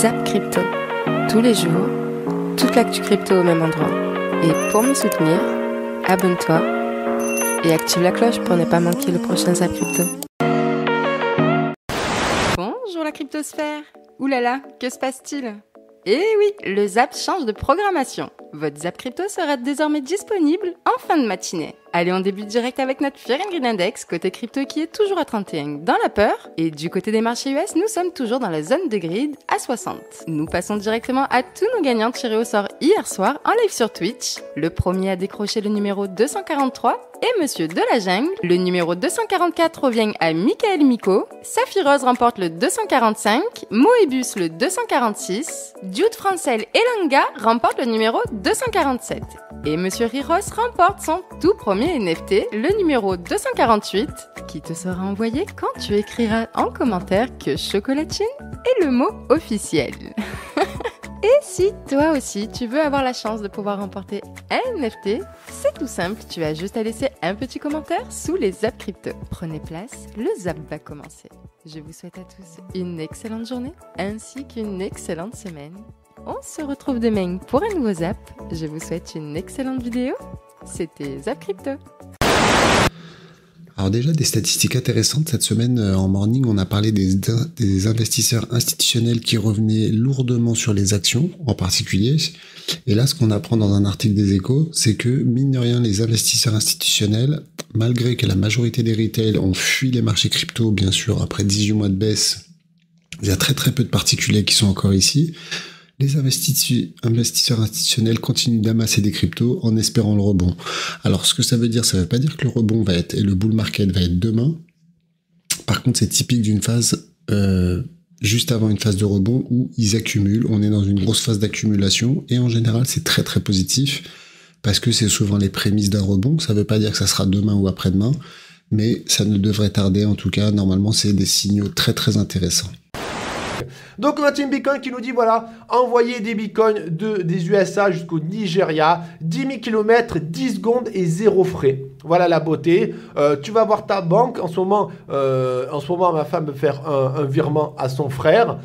Zap Crypto. Tous les jours, toute l'actu crypto au même endroit. Et pour me soutenir, abonne-toi et active la cloche pour ne pas manquer le prochain Zap Crypto. Bonjour la cryptosphère. Oulala, que se passe-t-il ? Eh oui, le Zap change de programmation. Votre Zap Crypto sera désormais disponible en fin de matinée. Allez, on débute direct avec notre Fear and Greed Index, côté crypto qui est toujours à 31 dans la peur. Et du côté des marchés US, nous sommes toujours dans la zone de greed à 60. Nous passons directement à tous nos gagnants tirés au sort hier soir en live sur Twitch. Le premier a décroché le numéro 243 et Monsieur de la Jungle. Le numéro 244 revient à Michael Miko. Saphireuse remporte le 245, Moebius le 246, Dude Francel et Langa remportent le numéro 247. Et Monsieur Riros remporte son tout premier NFT, le numéro 248, qui te sera envoyé quand tu écriras en commentaire que chocolatine est le mot officiel. Et si toi aussi tu veux avoir la chance de pouvoir remporter un NFT, c'est tout simple, tu as juste à laisser un petit commentaire sous les Zap Crypto. Prenez place, le Zap va commencer. Je vous souhaite à tous une excellente journée ainsi qu'une excellente semaine. On se retrouve demain pour un nouveau Zap. Je vous souhaite une excellente vidéo. C'était Zap Crypto. Alors déjà, des statistiques intéressantes. Cette semaine, en morning, on a parlé des investisseurs institutionnels qui revenaient lourdement sur les actions, en particulier. Et là, ce qu'on apprend dans un article des Échos, c'est que, mine de rien, les investisseurs institutionnels, malgré que la majorité des retails ont fui les marchés crypto, bien sûr, après 18 mois de baisse, il y a très très peu de particuliers qui sont encore ici. Les investisseurs institutionnels continuent d'amasser des cryptos en espérant le rebond. Alors, ce que ça veut dire, ça veut pas dire que le rebond va être, et le bull market va être demain. Par contre, c'est typique d'une phase, juste avant une phase de rebond où ils accumulent. On est dans une grosse phase d'accumulation et en général, c'est très très positif parce que c'est souvent les prémices d'un rebond. Ça veut pas dire que ça sera demain ou après-demain, mais ça ne devrait tarder. En tout cas, normalement, c'est des signaux très très intéressants. Donc on a Team Bitcoin qui nous dit voilà, envoyer des bitcoins des USA jusqu'au Nigeria, 10 000 km, 10 secondes et 0 frais. Voilà la beauté. Tu vas voir ta banque. En ce moment, ma femme veut faire un virement à son frère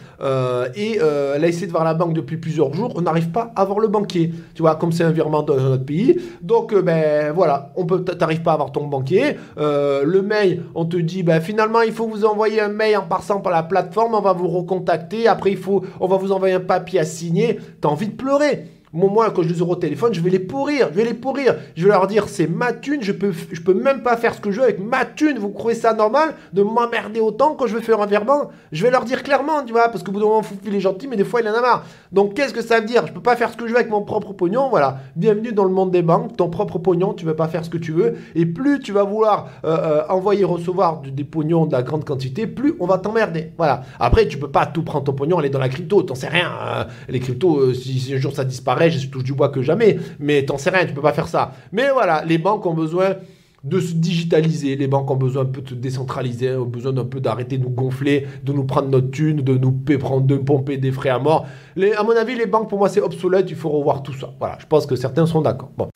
et elle a essayé de voir la banque depuis plusieurs jours. On n'arrive pas à voir le banquier. Tu vois, comme c'est un virement dans notre pays. Donc, voilà, t'arrives pas à avoir ton banquier. Le mail, on te dit, finalement, il faut vous envoyer un mail en passant par la plateforme. On va vous recontacter. Après, on va vous envoyer un papier à signer. T'as envie de pleurer. Moi, quand je les aurai au téléphone, je vais les pourrir. Je vais leur dire, c'est ma thune. Je peux même pas faire ce que je veux avec ma thune. Vous trouvez ça normal de m'emmerder autant quand je vais faire un virement? Je vais leur dire clairement, tu vois, parce qu'au bout d'un moment, il est gentil, mais des fois, il en a marre. Donc, qu'est-ce que ça veut dire? Je peux pas faire ce que je veux avec mon propre pognon. Voilà. Bienvenue dans le monde des banques. Ton propre pognon, tu veux pas faire ce que tu veux. Et plus tu vas vouloir envoyer, recevoir des pognons de la grande quantité, plus on va t'emmerder. Voilà. Après, tu peux pas tout prendre ton pognon, aller dans la crypto. T'en sais rien. Les cryptos, si un jour ça disparaît, je touche du bois que jamais, mais t'en sais rien, tu peux pas faire ça. Mais voilà, les banques ont besoin de se digitaliser, les banques ont besoin un peu de décentraliser, ont besoin d'un peu d'arrêter de nous gonfler, de nous prendre notre thune, de nous pomper des frais à mort. À mon avis, les banques, pour moi, c'est obsolète, il faut revoir tout ça. Voilà, je pense que certains seront d'accord. Bon.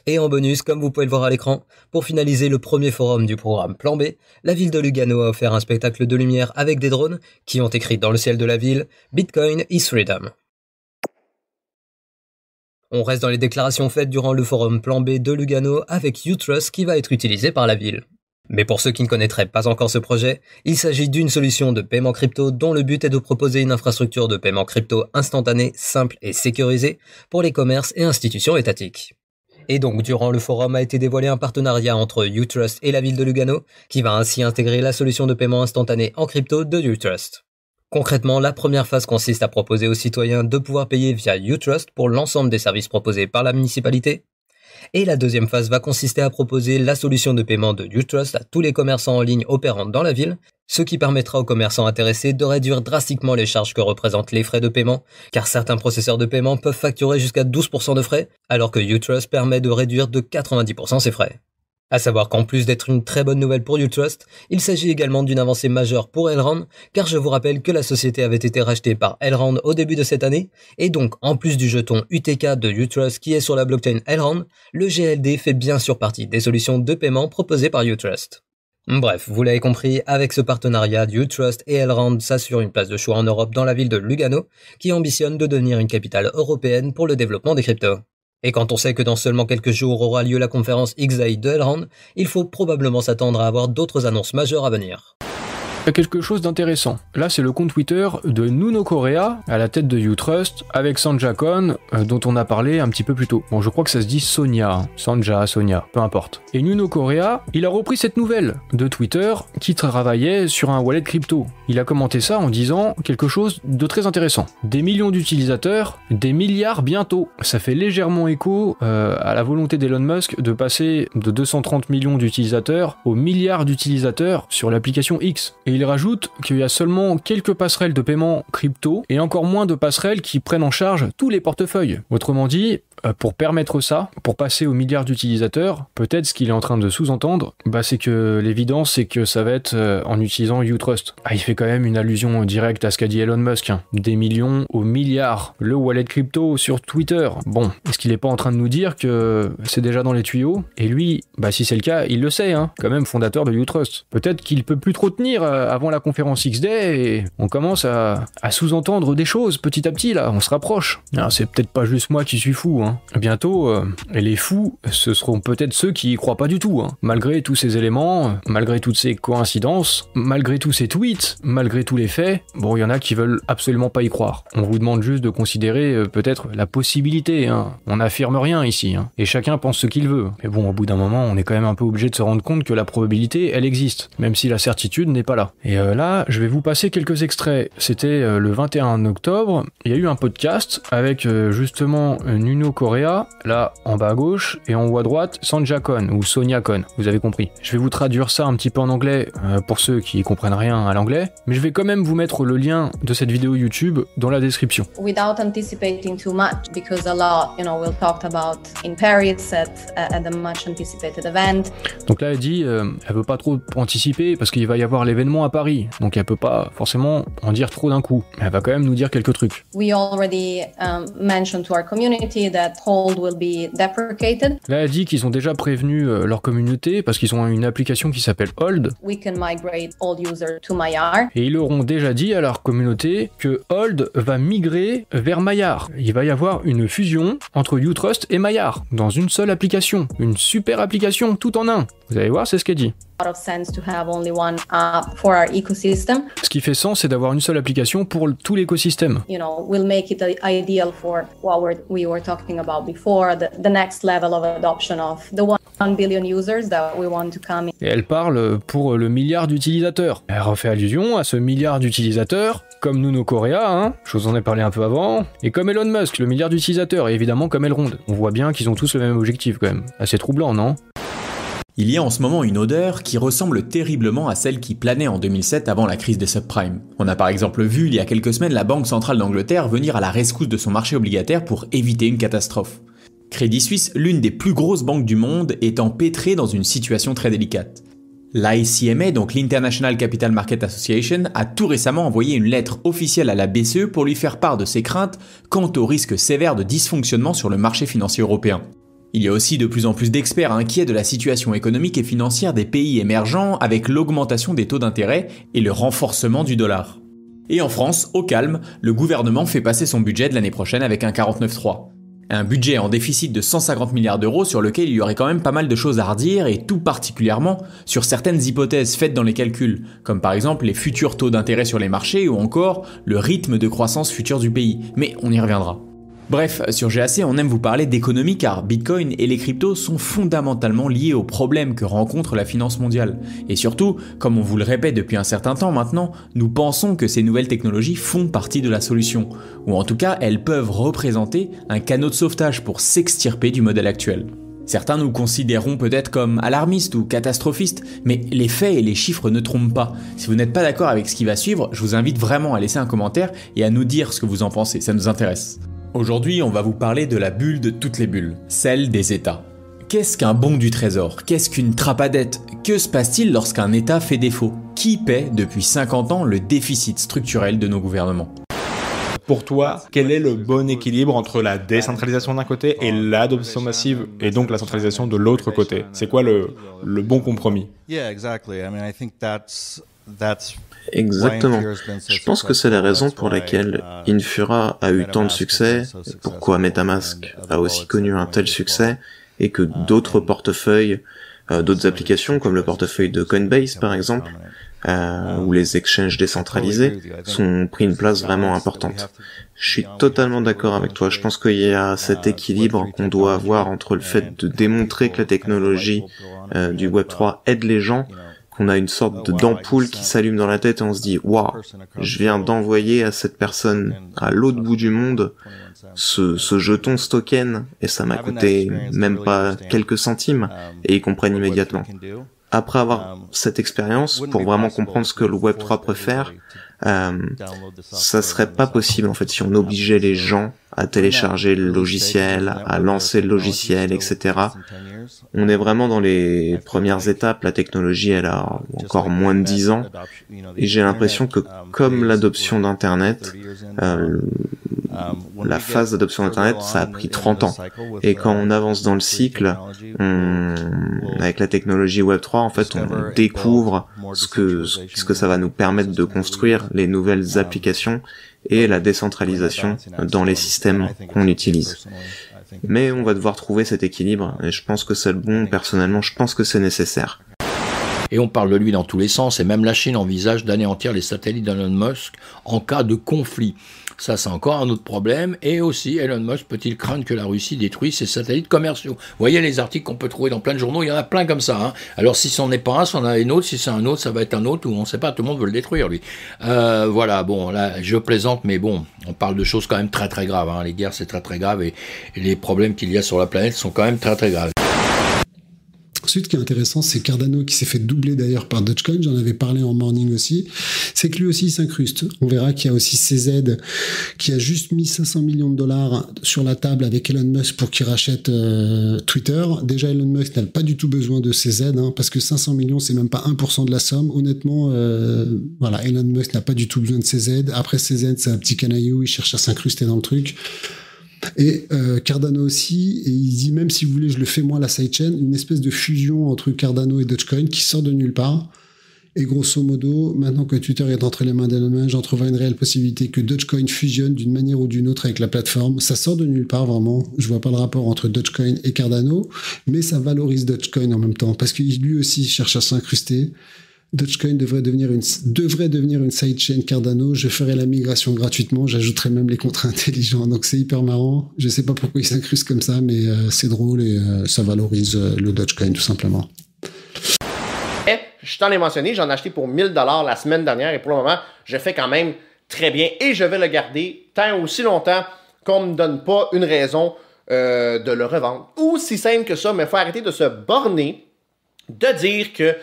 Et en bonus, comme vous pouvez le voir à l'écran, pour finaliser le premier forum du programme Plan B, la ville de Lugano a offert un spectacle de lumière avec des drones qui ont écrit dans le ciel de la ville « Bitcoin is freedom ». On reste dans les déclarations faites durant le forum Plan B de Lugano avec Utrust qui va être utilisé par la ville. Mais pour ceux qui ne connaîtraient pas encore ce projet, il s'agit d'une solution de paiement crypto dont le but est de proposer une infrastructure de paiement crypto instantanée, simple et sécurisée pour les commerces et institutions étatiques. Et donc, durant le forum a été dévoilé un partenariat entre Utrust et la ville de Lugano qui va ainsi intégrer la solution de paiement instantané en crypto de Utrust. Concrètement, la première phase consiste à proposer aux citoyens de pouvoir payer via Utrust pour l'ensemble des services proposés par la municipalité. Et la deuxième phase va consister à proposer la solution de paiement de Utrust à tous les commerçants en ligne opérant dans la ville, ce qui permettra aux commerçants intéressés de réduire drastiquement les charges que représentent les frais de paiement, car certains processeurs de paiement peuvent facturer jusqu'à 12% de frais, alors que Utrust permet de réduire de 90% ces frais. À savoir qu'en plus d'être une très bonne nouvelle pour Utrust, il s'agit également d'une avancée majeure pour Elrond, car je vous rappelle que la société avait été rachetée par Elrond au début de cette année, et donc en plus du jeton UTK de Utrust qui est sur la blockchain Elrond, le GLD fait bien sûr partie des solutions de paiement proposées par Utrust. Bref, vous l'avez compris, avec ce partenariat, UTrust et Elrond s'assurent une place de choix en Europe dans la ville de Lugano, qui ambitionne de devenir une capitale européenne pour le développement des cryptos. Et quand on sait que dans seulement quelques jours aura lieu la conférence XAI de Elrond, il faut probablement s'attendre à avoir d'autres annonces majeures à venir. Il y a quelque chose d'intéressant. Là, c'est le compte Twitter de Nuno Correa, à la tête de UTrust, avec Sanja Kon, dont on a parlé un petit peu plus tôt. Bon, je crois que ça se dit Sonia, Sanja, Sonia, peu importe. Et Nuno Correa, il a repris cette nouvelle de Twitter qui travaillait sur un wallet crypto. Il a commenté ça en disant quelque chose de très intéressant. Des millions d'utilisateurs, des milliards bientôt. Ça fait légèrement écho à la volonté d'Elon Musk de passer de 230 millions d'utilisateurs aux milliards d'utilisateurs sur l'application X. Et il rajoute qu'il y a seulement quelques passerelles de paiement crypto et encore moins de passerelles qui prennent en charge tous les portefeuilles. Autrement dit, pour permettre ça, pour passer aux milliards d'utilisateurs, peut-être ce qu'il est en train de sous-entendre, c'est que l'évidence c'est que ça va être en utilisant UTrust. Il fait quand même une allusion directe à ce qu'a dit Elon Musk, hein. Des millions aux milliards, le wallet crypto sur Twitter. Bon, est-ce qu'il est pas en train de nous dire que c'est déjà dans les tuyaux? Et lui, si c'est le cas, il le sait, hein, quand même fondateur de UTrust. Peut-être qu'il peut plus trop tenir avant la conférence XDay et on commence à sous-entendre des choses petit à petit là, on se rapproche. C'est peut-être pas juste moi qui suis fou, hein. Bientôt, les fous, ce seront peut-être ceux qui y croient pas du tout, hein. Malgré tous ces éléments, malgré toutes ces coïncidences, malgré tous ces tweets, malgré tous les faits, il y en a qui veulent absolument pas y croire. On vous demande juste de considérer peut-être la possibilité, hein. On n'affirme rien ici, hein. Et chacun pense ce qu'il veut. Mais bon, au bout d'un moment, on est quand même un peu obligé de se rendre compte que la probabilité, elle existe, même si la certitude n'est pas là. Et là, je vais vous passer quelques extraits. C'était le 21 octobre, il y a eu un podcast avec justement Nuno Correa, là en bas à gauche, et en haut à droite, Sanja Kon, ou Sonia Kon, vous avez compris. Je vais vous traduire ça un petit peu en anglais pour ceux qui comprennent rien à l'anglais, mais je vais quand même vous mettre le lien de cette vidéo YouTube dans la description. Without anticipating too much, because a lot, we'll talk about in Paris at the much anticipated event. Donc là, elle dit, elle veut pas trop anticiper parce qu'il va y avoir l'événement à Paris, donc elle peut pas forcément en dire trop d'un coup. Elle va quand même nous dire quelques trucs. We already mentioned to our community that Hold will be deprecated. Là, elle dit qu'ils ont déjà prévenu leur communauté parce qu'ils ont une application qui s'appelle Hold. We can migrate all users to Maiar. Et ils leur ont déjà dit à leur communauté que Hold va migrer vers Maiar. Il va y avoir une fusion entre UTrust et Maiar dans une seule application, une super application tout en un. Vous allez voir, c'est ce qu'elle dit. Of sense to have only one app for our ecosystem. Ce qui fait sens, c'est d'avoir une seule application pour tout l'écosystème. We'll make it ideal for what we were talking about before, the next level of adoption of the 1 billion users that we want to come in. Et elle parle pour le milliard d'utilisateurs. Elle refait allusion à ce milliard d'utilisateurs, comme Nuno Correa, hein, je vous en ai parlé un peu avant, et comme Elon Musk, le milliard d'utilisateurs, et évidemment comme Elrond. On voit bien qu'ils ont tous le même objectif quand même. Assez troublant, non ? Il y a en ce moment une odeur qui ressemble terriblement à celle qui planait en 2007 avant la crise des subprimes. On a par exemple vu il y a quelques semaines la Banque centrale d'Angleterre venir à la rescousse de son marché obligataire pour éviter une catastrophe. Crédit Suisse, l'une des plus grosses banques du monde, est empêtrée dans une situation très délicate. L'ICMA, donc l'International Capital Market Association, a tout récemment envoyé une lettre officielle à la BCE pour lui faire part de ses craintes quant au risque sévère de dysfonctionnement sur le marché financier européen. Il y a aussi de plus en plus d'experts inquiets de la situation économique et financière des pays émergents avec l'augmentation des taux d'intérêt et le renforcement du dollar. Et en France, au calme, le gouvernement fait passer son budget de l'année prochaine avec un 49.3. Un budget en déficit de 150 milliards d'euros sur lequel il y aurait quand même pas mal de choses à redire et tout particulièrement sur certaines hypothèses faites dans les calculs, comme par exemple les futurs taux d'intérêt sur les marchés ou encore le rythme de croissance futur du pays, mais on y reviendra. Bref, sur GAC, on aime vous parler d'économie car Bitcoin et les cryptos sont fondamentalement liés aux problèmes que rencontre la finance mondiale. Et surtout, comme on vous le répète depuis un certain temps maintenant, nous pensons que ces nouvelles technologies font partie de la solution, ou en tout cas elles peuvent représenter un canot de sauvetage pour s'extirper du modèle actuel. Certains nous considéreront peut-être comme alarmistes ou catastrophistes, mais les faits et les chiffres ne trompent pas. Si vous n'êtes pas d'accord avec ce qui va suivre, je vous invite vraiment à laisser un commentaire et à nous dire ce que vous en pensez, ça nous intéresse. Aujourd'hui, on va vous parler de la bulle de toutes les bulles, celle des États. Qu'est-ce qu'un bon du trésor? Qu'est-ce qu'une trappe à dette? Que se passe-t-il lorsqu'un État fait défaut? Qui paie depuis 50 ans le déficit structurel de nos gouvernements? Pour toi, quel est le bon équilibre entre la décentralisation d'un côté et l'adoption massive, et donc la centralisation de l'autre côté? C'est quoi le bon compromis? Exactement. Je pense que c'est la raison pour laquelle Infura a eu tant de succès, pourquoi MetaMask a aussi connu un tel succès, et que d'autres portefeuilles, d'autres applications comme le portefeuille de Coinbase par exemple, ou les exchanges décentralisés, ont pris une place vraiment importante. Je suis totalement d'accord avec toi. Je pense qu'il y a cet équilibre qu'on doit avoir entre le fait de démontrer que la technologie du Web3 aide les gens, qu'on a une sorte d'ampoule qui s'allume dans la tête et on se dit « Waouh, je viens d'envoyer à cette personne à l'autre bout du monde ce jeton, ce token, et ça m'a coûté même pas quelques centimes, et ils comprennent immédiatement. » Après avoir cette expérience, pour vraiment comprendre ce que le Web3 peut faire, ça serait pas possible en fait si on obligeait les gens à télécharger le logiciel, à lancer le logiciel, etc. On est vraiment dans les premières étapes, la technologie elle a encore moins de 10 ans, et j'ai l'impression que comme l'adoption d'Internet, la phase d'adoption d'Internet, ça a pris 30 ans. Et quand on avance dans le cycle, avec la technologie Web3, en fait, on découvre ce que ça va nous permettre de construire, les nouvelles applications et la décentralisation dans les systèmes qu'on utilise. Mais on va devoir trouver cet équilibre, et je pense que c'est le bon, personnellement, je pense que c'est nécessaire. Et on parle de lui dans tous les sens, et même la Chine envisage d'anéantir les satellites d'Elon Musk en cas de conflit. Ça, c'est encore un autre problème. Et aussi, Elon Musk peut-il craindre que la Russie détruise ses satellites commerciaux? Vous voyez les articles qu'on peut trouver dans plein de journaux, il y en a plein comme ça. Hein. Alors, si c'en est pas un, c'en a un autre. Si c'est un autre, ça va être un autre, ou on ne sait pas, tout le monde veut le détruire, lui. Voilà, bon, là, je plaisante, mais bon, on parle de choses quand même très très graves. Hein. Les guerres, c'est très très grave, et les problèmes qu'il y a sur la planète sont quand même très très graves. Ensuite, ce qui est intéressant, c'est Cardano qui s'est fait doubler d'ailleurs par Dogecoin. J'en avais parlé en morning aussi. C'est que lui aussi s'incruste. On verra qu'il y a aussi CZ qui a juste mis 500 millions de dollars sur la table avec Elon Musk pour qu'il rachète Twitter. Déjà, Elon Musk n'a pas du tout besoin de CZ, parce que 500 millions, c'est même pas 1% de la somme. Honnêtement, voilà, Elon Musk n'a pas du tout besoin de CZ. Après, CZ, c'est un petit canaillou, il cherche à s'incruster dans le truc. Et Cardano aussi, et il dit même si vous voulez je le fais moi la sidechain, une espèce de fusion entre Cardano et Dogecoin qui sort de nulle part. Et grosso modo, maintenant que Twitter est entre les mains d'Elon Musk, j'entrevois une réelle possibilité que Dogecoin fusionne d'une manière ou d'une autre avec la plateforme. Ça sort de nulle part vraiment, je vois pas le rapport entre Dogecoin et Cardano, mais ça valorise Dogecoin en même temps, parce que lui aussi cherche à s'incruster. Dogecoin devrait devenir une sidechain Cardano. Je ferai la migration gratuitement. J'ajouterai même les contrats intelligents. Donc c'est hyper marrant. Je sais pas pourquoi ils s'incrustent comme ça, mais c'est drôle et ça valorise le Dogecoin tout simplement. Et je t'en ai mentionné, j'en ai acheté pour 1000$ la semaine dernière et pour le moment, je fais quand même très bien et je vais le garder tant aussi longtemps qu'on ne me donne pas une raison de le revendre. Aussi simple que ça, mais il faut arrêter de se borner, de dire que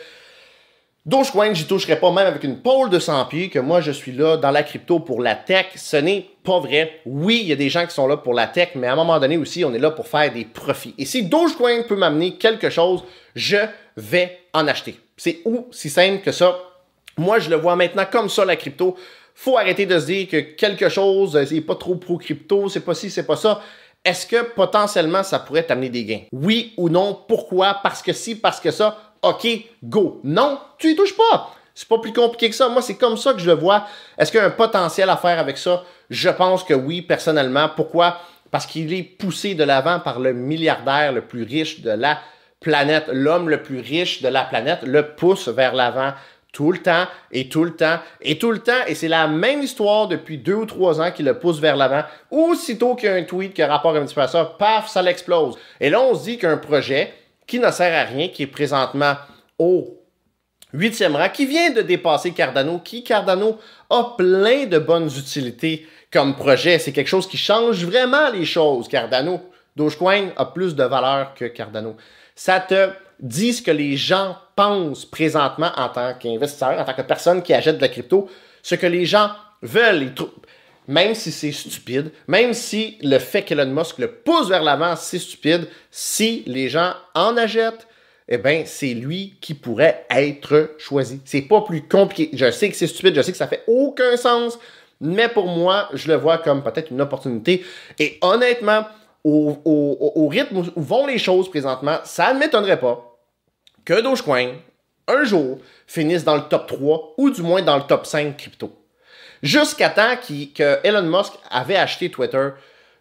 Dogecoin, j'y toucherai pas même avec une pôle de 100 pieds, que moi je suis là dans la crypto pour la tech. Ce n'est pas vrai. Oui, il y a des gens qui sont là pour la tech, mais à un moment donné aussi, on est là pour faire des profits. Et si Dogecoin peut m'amener quelque chose, je vais en acheter. C'est aussi simple que ça. Moi, je le vois maintenant comme ça, la crypto. Faut arrêter de se dire que quelque chose, c'est pas trop pro-crypto, c'est pas ci, c'est pas ça. Est-ce que potentiellement, ça pourrait t'amener des gains? Oui ou non? Pourquoi? Parce que si, parce que ça. OK, go. Non, tu y touches pas. C'est pas plus compliqué que ça. Moi, c'est comme ça que je le vois. Est-ce qu'il y a un potentiel à faire avec ça? Je pense que oui, personnellement. Pourquoi? Parce qu'il est poussé de l'avant par le milliardaire le plus riche de la planète. L'homme le plus riche de la planète le pousse vers l'avant tout le temps et tout le temps et tout le temps. Et c'est la même histoire depuis 2 ou 3 ans qu'il le pousse vers l'avant. Aussitôt qu'il y a un tweet qui a rapport un petit peu à ça, paf, ça l'explose. Et là, on se dit qu'un projet qui ne sert à rien, qui est présentement au 8e rang, qui vient de dépasser Cardano, Cardano a plein de bonnes utilités comme projet. C'est quelque chose qui change vraiment les choses, Cardano. Dogecoin a plus de valeur que Cardano. Ça te dit ce que les gens pensent présentement en tant qu'investisseur, en tant que personne qui achète de la crypto, ce que les gens veulent. Même si c'est stupide, même si le fait qu'Elon Musk le pousse vers l'avant, c'est stupide, si les gens en achètent, eh bien, c'est lui qui pourrait être choisi. C'est pas plus compliqué. Je sais que c'est stupide, je sais que ça fait aucun sens, Mais pour moi, je le vois comme peut-être une opportunité. Et honnêtement, au rythme où vont les choses présentement, ça ne m'étonnerait pas que Dogecoin, un jour, finisse dans le top 3 ou du moins dans le top 5 crypto. Jusqu'à temps que Elon Musk avait acheté Twitter,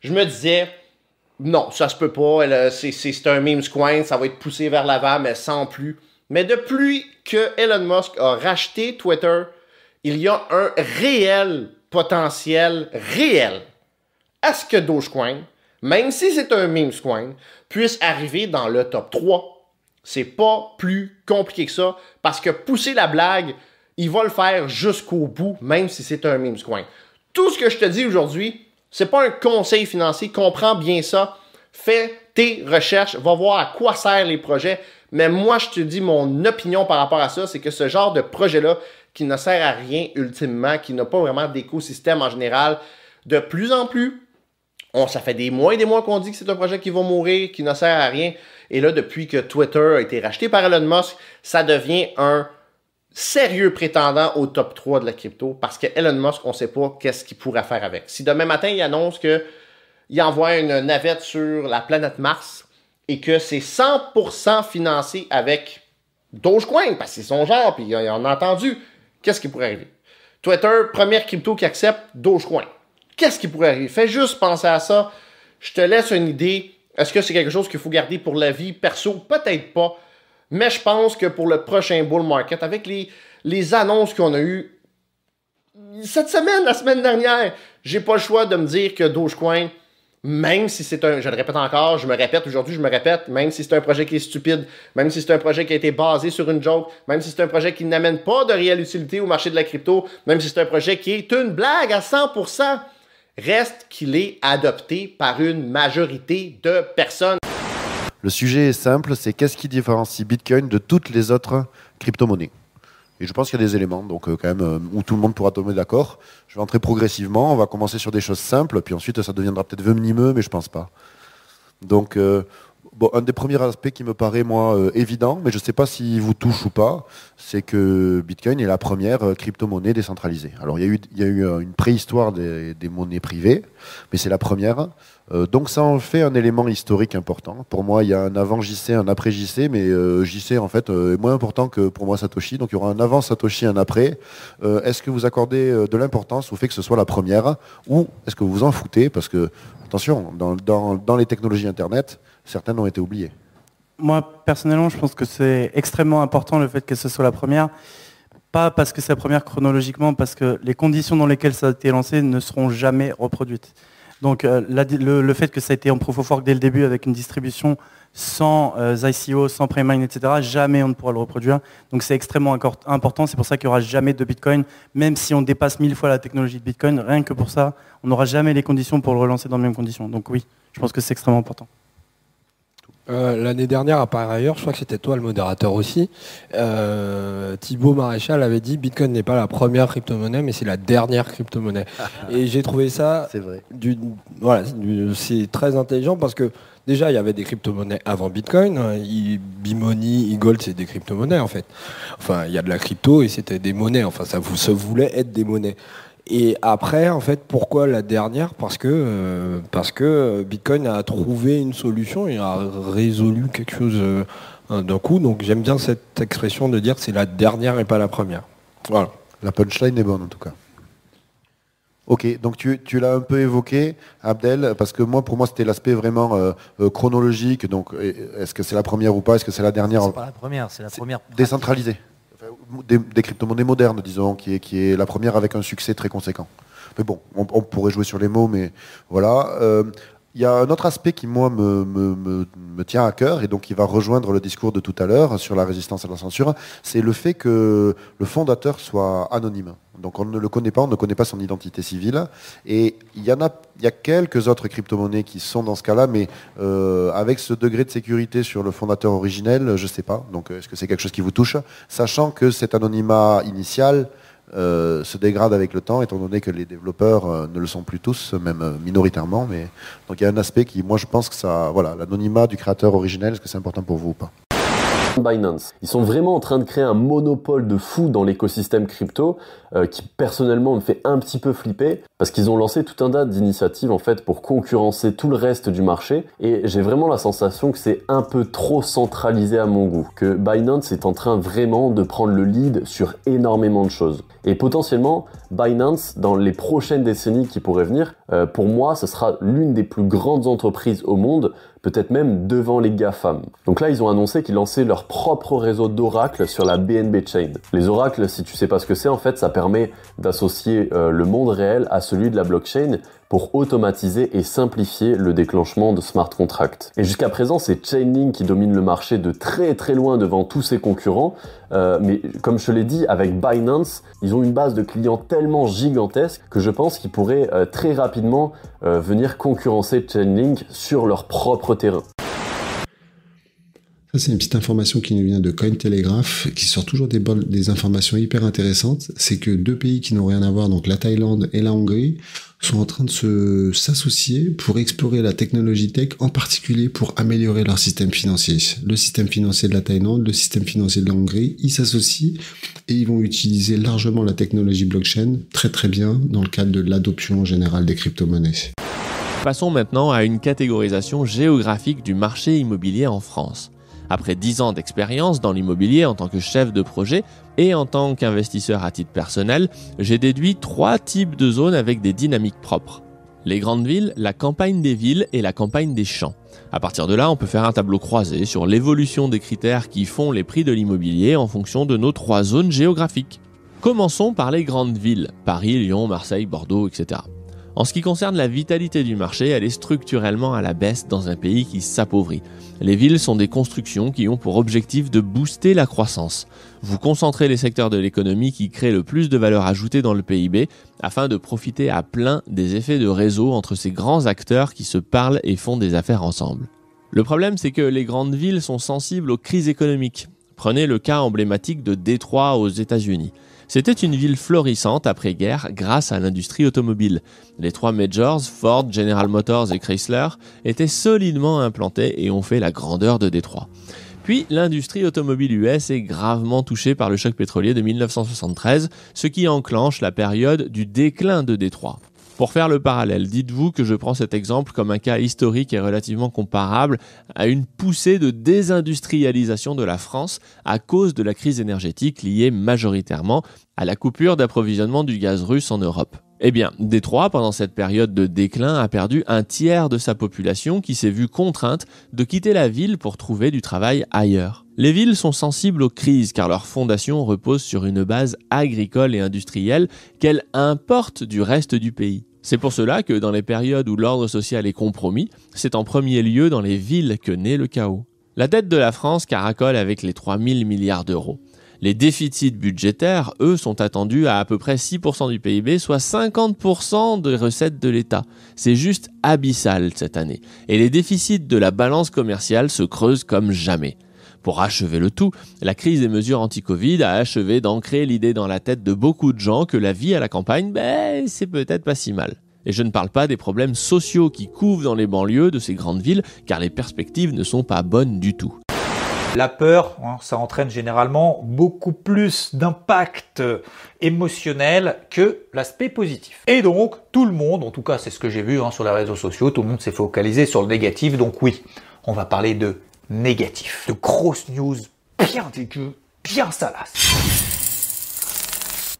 je me disais, non, ça se peut pas, c'est un meme coin, ça va être poussé vers l'avant, mais sans plus. Mais depuis que Elon Musk a racheté Twitter, il y a un réel potentiel réel à ce que Dogecoin, même si c'est un meme coin, puisse arriver dans le top 3. C'est pas plus compliqué que ça, parce que pousser la blague, il va le faire jusqu'au bout, même si c'est un meme coin. Tout ce que je te dis aujourd'hui, c'est pas un conseil financier, comprends bien ça, fais tes recherches, va voir à quoi servent les projets, mais moi je te dis mon opinion par rapport à ça, c'est que ce genre de projet-là, qui ne sert à rien ultimement, qui n'a pas vraiment d'écosystème en général, de plus en plus, ça fait des mois et des mois qu'on dit que c'est un projet qui va mourir, qui ne sert à rien, et là depuis que Twitter a été racheté par Elon Musk, ça devient un sérieux prétendant au top 3 de la crypto, parce que Elon Musk, on ne sait pas qu'est-ce qu'il pourrait faire avec. Si demain matin, il annonce qu'il envoie une navette sur la planète Mars et que c'est 100% financé avec Dogecoin, parce que c'est son genre, puis on a entendu, qu'est-ce qui pourrait arriver? Twitter, première crypto qui accepte Dogecoin. Qu'est-ce qui pourrait arriver? Fais juste penser à ça. Je te laisse une idée. Est-ce que c'est quelque chose qu'il faut garder pour la vie perso? Peut-être pas. Mais je pense que pour le prochain bull market, avec les annonces qu'on a eues cette semaine, la semaine dernière, j'ai pas le choix de me dire que Dogecoin, même si c'est je le répète encore, je me répète aujourd'hui, même si c'est un projet qui est stupide, même si c'est un projet qui a été basé sur une joke, même si c'est un projet qui n'amène pas de réelle utilité au marché de la crypto, même si c'est un projet qui est une blague à 100%, reste qu'il est adopté par une majorité de personnes. Le sujet est simple, c'est qu'est-ce qui différencie Bitcoin de toutes les autres crypto-monnaies. Et je pense qu'il y a des éléments, donc quand même, où tout le monde pourra tomber d'accord. Je vais entrer progressivement, on va commencer sur des choses simples, puis ensuite ça deviendra peut-être venimeux, mais je pense pas. Donc, un des premiers aspects qui me paraît, moi, évident, mais je ne sais pas s'il vous touche ou pas, c'est que Bitcoin est la première crypto-monnaie décentralisée. Alors, il y a eu une préhistoire des monnaies privées, mais c'est la première. Donc, ça en fait un élément historique important. Pour moi, il y a un avant JC, un après JC, mais JC, en fait, est moins important que pour moi Satoshi. Donc, il y aura un avant Satoshi, un après. Est-ce que vous accordez de l'importance au fait que ce soit la première, ou est-ce que vous vous en foutez? Parce que, attention, dans les technologies Internet, certaines ont été oubliées. Moi, personnellement, je pense que c'est extrêmement important le fait que ce soit la première. Pas parce que c'est la première chronologiquement, parce que les conditions dans lesquelles ça a été lancé ne seront jamais reproduites. Donc le fait que ça a été en proof of work dès le début avec une distribution sans ICO, sans pre-mine, etc., jamais on ne pourra le reproduire. Donc c'est extrêmement important, c'est pour ça qu'il n'y aura jamais de Bitcoin, même si on dépasse 1000 fois la technologie de Bitcoin, rien que pour ça, on n'aura jamais les conditions pour le relancer dans les mêmes conditions. Donc oui, je pense que c'est extrêmement important. L'année dernière, par ailleurs, je crois que c'était toi le modérateur aussi, Thibaut Maréchal avait dit Bitcoin n'est pas la première crypto-monnaie, mais c'est la dernière crypto-monnaie. Et j'ai trouvé ça, c'est vrai. C'est très intelligent parce que déjà il y avait des crypto-monnaies avant Bitcoin, Bimoni, eGold, c'est des crypto-monnaies en fait. Enfin, il y a de la crypto et c'était des monnaies, enfin ça voulait être des monnaies. Et après, en fait, pourquoi la dernière? Parce que Bitcoin a trouvé une solution et a résolu quelque chose d'un coup. Donc j'aime bien cette expression de dire que c'est la dernière et pas la première. Voilà. La punchline est bonne en tout cas. Ok, donc tu l'as un peu évoqué, Abdel, parce que pour moi c'était l'aspect vraiment chronologique. Donc est-ce que c'est la première ou pas? Est-ce que c'est la dernière? C'est pas la première, c'est la première décentralisée. Des crypto-monnaies modernes, disons, qui est la première avec un succès très conséquent. Mais bon, on pourrait jouer sur les mots, mais voilà. Il y a un autre aspect qui, moi, me tient à cœur, et donc qui va rejoindre le discours de tout à l'heure sur la résistance à la censure, c'est le fait que le fondateur soit anonyme. Donc on ne le connaît pas, on ne connaît pas son identité civile. Et il y a quelques autres crypto-monnaies qui sont dans ce cas-là, mais avec ce degré de sécurité sur le fondateur originel, je ne sais pas. Donc est-ce que c'est quelque chose qui vous touche? Sachant que cet anonymat initial se dégrade avec le temps, étant donné que les développeurs ne le sont plus tous, même minoritairement. Mais donc il y a un aspect qui, moi, je pense que ça, voilà, l'anonymat du créateur originel, est-ce que c'est important pour vous ou pas? Binance. Ils sont vraiment en train de créer un monopole de fou dans l'écosystème crypto qui personnellement me fait un petit peu flipper parce qu'ils ont lancé tout un tas d'initiatives en fait pour concurrencer tout le reste du marché et j'ai vraiment la sensation que c'est un peu trop centralisé à mon goût, que Binance est en train vraiment de prendre le lead sur énormément de choses. Et potentiellement, Binance, dans les prochaines décennies qui pourraient venir, pour moi, ce sera l'une des plus grandes entreprises au monde, peut-être même devant les GAFAM. Donc là, ils ont annoncé qu'ils lançaient leur propre réseau d'oracles sur la BNB Chain. Les oracles, si tu sais pas ce que c'est, en fait, ça permet d'associer le monde réel à celui de la blockchain pour automatiser et simplifier le déclenchement de smart contracts. Et jusqu'à présent, c'est Chainlink qui domine le marché de très très loin devant tous ses concurrents, mais comme je l'ai dit, avec Binance, ils ont une base de clients tellement gigantesque que je pense qu'ils pourraient très rapidement venir concurrencer Chainlink sur leur propre terrain. Ça, c'est une petite information qui nous vient de Cointelegraph, qui sort toujours des informations hyper intéressantes. C'est que deux pays qui n'ont rien à voir, donc la Thaïlande et la Hongrie, sont en train de s'associer pour explorer la technologie tech, en particulier pour améliorer leur système financier. Le système financier de la Thaïlande, le système financier de la Hongrie, ils s'associent et ils vont utiliser largement la technologie blockchain très très bien dans le cadre de l'adoption générale des crypto-monnaies. Passons maintenant à une catégorisation géographique du marché immobilier en France. Après 10 ans d'expérience dans l'immobilier en tant que chef de projet et en tant qu'investisseur à titre personnel, j'ai déduit 3 types de zones avec des dynamiques propres. Les grandes villes, la campagne des villes et la campagne des champs. À partir de là, on peut faire un tableau croisé sur l'évolution des critères qui font les prix de l'immobilier en fonction de nos 3 zones géographiques. Commençons par les grandes villes, Paris, Lyon, Marseille, Bordeaux, etc. En ce qui concerne la vitalité du marché, elle est structurellement à la baisse dans un pays qui s'appauvrit. Les villes sont des constructions qui ont pour objectif de booster la croissance. Vous concentrez les secteurs de l'économie qui créent le plus de valeur ajoutée dans le PIB afin de profiter à plein des effets de réseau entre ces grands acteurs qui se parlent et font des affaires ensemble. Le problème, c'est que les grandes villes sont sensibles aux crises économiques. Prenez le cas emblématique de Détroit aux États-Unis. C'était une ville florissante après-guerre grâce à l'industrie automobile. Les 3 majors, Ford, General Motors et Chrysler, étaient solidement implantés et ont fait la grandeur de Détroit. Puis, l'industrie automobile US est gravement touchée par le choc pétrolier de 1973, ce qui enclenche la période du déclin de Détroit. Pour faire le parallèle, dites-vous que je prends cet exemple comme un cas historique et relativement comparable à une poussée de désindustrialisation de la France à cause de la crise énergétique liée majoritairement à la coupure d'approvisionnement du gaz russe en Europe. Eh bien, Détroit, pendant cette période de déclin, a perdu un tiers de sa population qui s'est vue contrainte de quitter la ville pour trouver du travail ailleurs. Les villes sont sensibles aux crises car leur fondation repose sur une base agricole et industrielle qu'elles importent du reste du pays. C'est pour cela que dans les périodes où l'ordre social est compromis, c'est en premier lieu dans les villes que naît le chaos. La dette de la France caracole avec les 3 000 milliards d'euros. Les déficits budgétaires, eux, sont attendus à peu près 6% du PIB, soit 50% des recettes de l'État. C'est juste abyssal cette année. Et les déficits de la balance commerciale se creusent comme jamais. Pour achever le tout, la crise des mesures anti-Covid a achevé d'ancrer l'idée dans la tête de beaucoup de gens que la vie à la campagne, c'est peut-être pas si mal. Et je ne parle pas des problèmes sociaux qui couvent dans les banlieues de ces grandes villes, car les perspectives ne sont pas bonnes du tout. La peur, ça entraîne généralement beaucoup plus d'impact émotionnel que l'aspect positif. Et donc, tout le monde, en tout cas c'est ce que j'ai vu sur les réseaux sociaux, tout le monde s'est focalisé sur le négatif, donc oui, on va parler de négatif, de grosses news bien dégueu, bien salaces.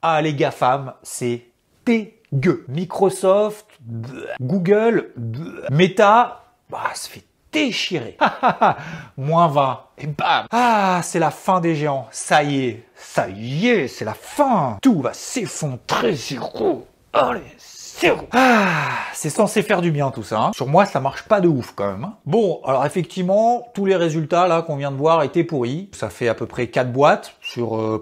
Ah les GAFAM, c'est dégueu. Microsoft, Google, Meta, ça fait déchirer. Moins 20. Et bam. Ah, c'est la fin des géants. Ça y est, c'est la fin. Tout va s'effondrer, zéro. Allez, zéro. Ah, c'est censé faire du bien tout ça. Sur moi, ça marche pas de ouf quand même. Bon, alors effectivement, tous les résultats là qu'on vient de voir étaient pourris. Ça fait à peu près 4 boîtes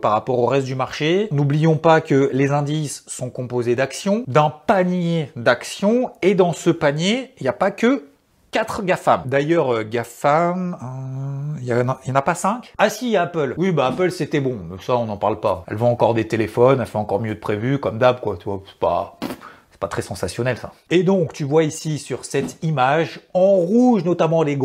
par rapport au reste du marché. N'oublions pas que les indices sont composés d'actions, d'un panier d'actions, et dans ce panier, il n'y a pas que 4 GAFAM. D'ailleurs, GAFAM, il y en a pas 5? Ah si, il y a Apple. Oui, Apple c'était bon, mais ça on n'en parle pas. Elle vend encore des téléphones, elle fait encore mieux de prévu, comme d'hab quoi, tu vois, C'est pas très sensationnel ça. Et donc tu vois ici sur cette image, en rouge notamment les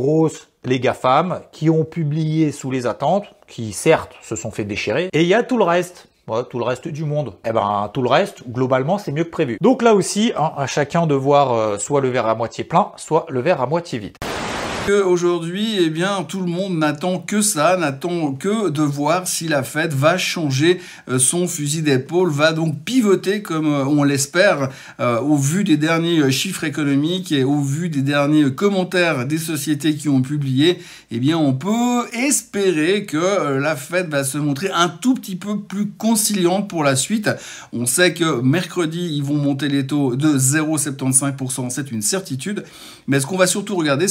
GAFAM, qui ont publié sous les attentes, qui certes se sont fait déchirer, et il y a tout le reste. Ouais, tout le reste du monde. Eh ben, tout le reste, globalement, c'est mieux que prévu. Donc là aussi, à chacun de voir soit le verre à moitié plein, soit le verre à moitié vide. Aujourd'hui, eh bien, tout le monde n'attend que ça, n'attend que de voir si la Fed va changer son fusil d'épaule, va donc pivoter comme on l'espère au vu des derniers chiffres économiques et au vu des derniers commentaires des sociétés qui ont publié. Eh bien, on peut espérer que la Fed va se montrer un tout petit peu plus conciliante pour la suite. On sait que mercredi, ils vont monter les taux de 0,75%, c'est une certitude. Mais ce qu'on va surtout regarder,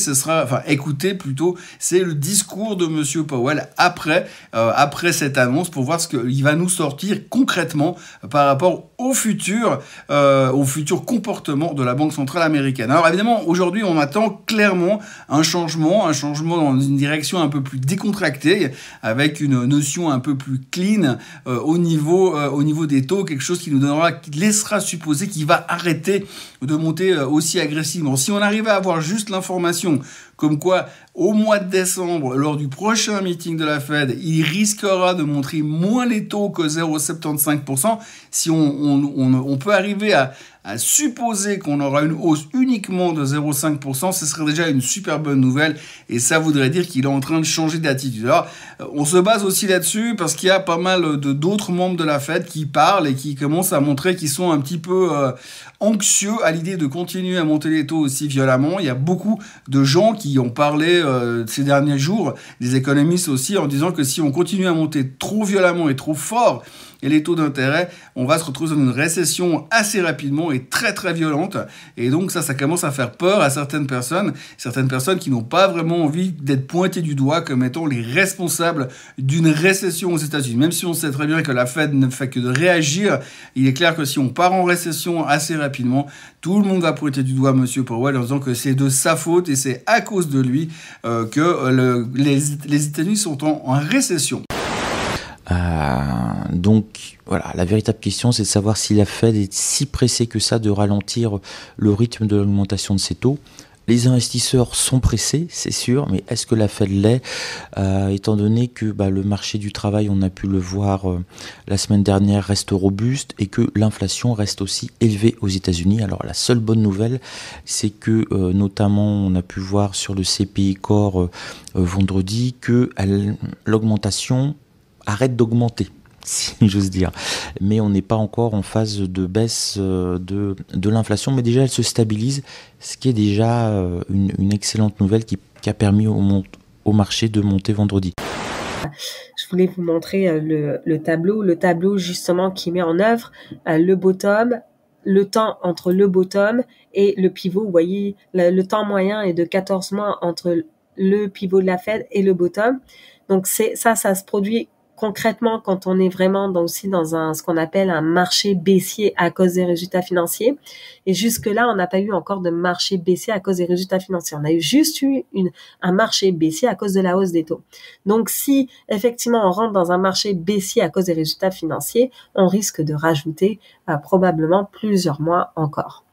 écouter plutôt, c'est le discours de Monsieur Powell après cette annonce pour voir ce qu'il va nous sortir concrètement par rapport au futur comportement de la Banque centrale américaine. Alors évidemment, aujourd'hui, on attend clairement un changement dans une direction un peu plus décontractée, avec une notion un peu plus clean au niveau des taux, quelque chose qui laissera supposer qu'il va arrêter de monter aussi agressivement. Si on arrivait à avoir juste l'information comme quoi, au mois de décembre, lors du prochain meeting de la Fed, il risquera de montrer moins les taux que 0,75%. Si on peut arriver à supposer qu'on aura une hausse uniquement de 0,5%, ce serait déjà une super bonne nouvelle et ça voudrait dire qu'il est en train de changer d'attitude. Alors, on se base aussi là-dessus parce qu'il y a pas mal d'autres membres de la Fed qui parlent et qui commencent à montrer qu'ils sont un petit peu anxieux à l'idée de continuer à monter les taux aussi violemment. Il y a beaucoup de gens qui ont parlé ces derniers jours, des économistes aussi, en disant que si on continue à monter trop violemment et trop fort et les taux d'intérêt, on va se retrouver dans une récession assez rapidement et très très violente. Et donc ça commence à faire peur à certaines personnes qui n'ont pas vraiment envie d'être pointées du doigt comme étant les responsables d'une récession aux États-Unis. Même si on sait très bien que la Fed ne fait que de réagir, il est clair que si on part en récession assez rapidement, tout le monde va pointer du doigt Monsieur Powell en disant que c'est de sa faute et c'est à cause de lui que les États-Unis sont en récession. Donc voilà, la véritable question c'est de savoir si la Fed est si pressée que ça de ralentir le rythme de l'augmentation de ses taux. Les investisseurs sont pressés, c'est sûr, mais est-ce que la Fed l'est étant donné que le marché du travail, on a pu le voir la semaine dernière, reste robuste et que l'inflation reste aussi élevée aux États-Unis. Alors la seule bonne nouvelle, c'est que notamment on a pu voir sur le CPI Core vendredi que l'augmentation arrête d'augmenter, si j'ose dire. Mais on n'est pas encore en phase de baisse de l'inflation, mais déjà elle se stabilise, ce qui est déjà une excellente nouvelle qui a permis au marché de monter vendredi. Je voulais vous montrer le tableau justement qui met en œuvre le bottom, le temps entre le bottom et le pivot. Vous voyez, le temps moyen est de 14 mois entre le pivot de la Fed et le bottom. Donc ça se produit concrètement quand on est vraiment aussi dans ce qu'on appelle un marché baissier à cause des résultats financiers. Et jusque-là, on n'a pas eu encore de marché baissier à cause des résultats financiers. On a juste eu un marché baissier à cause de la hausse des taux. Donc, si effectivement on rentre dans un marché baissier à cause des résultats financiers, on risque de rajouter probablement plusieurs mois encore.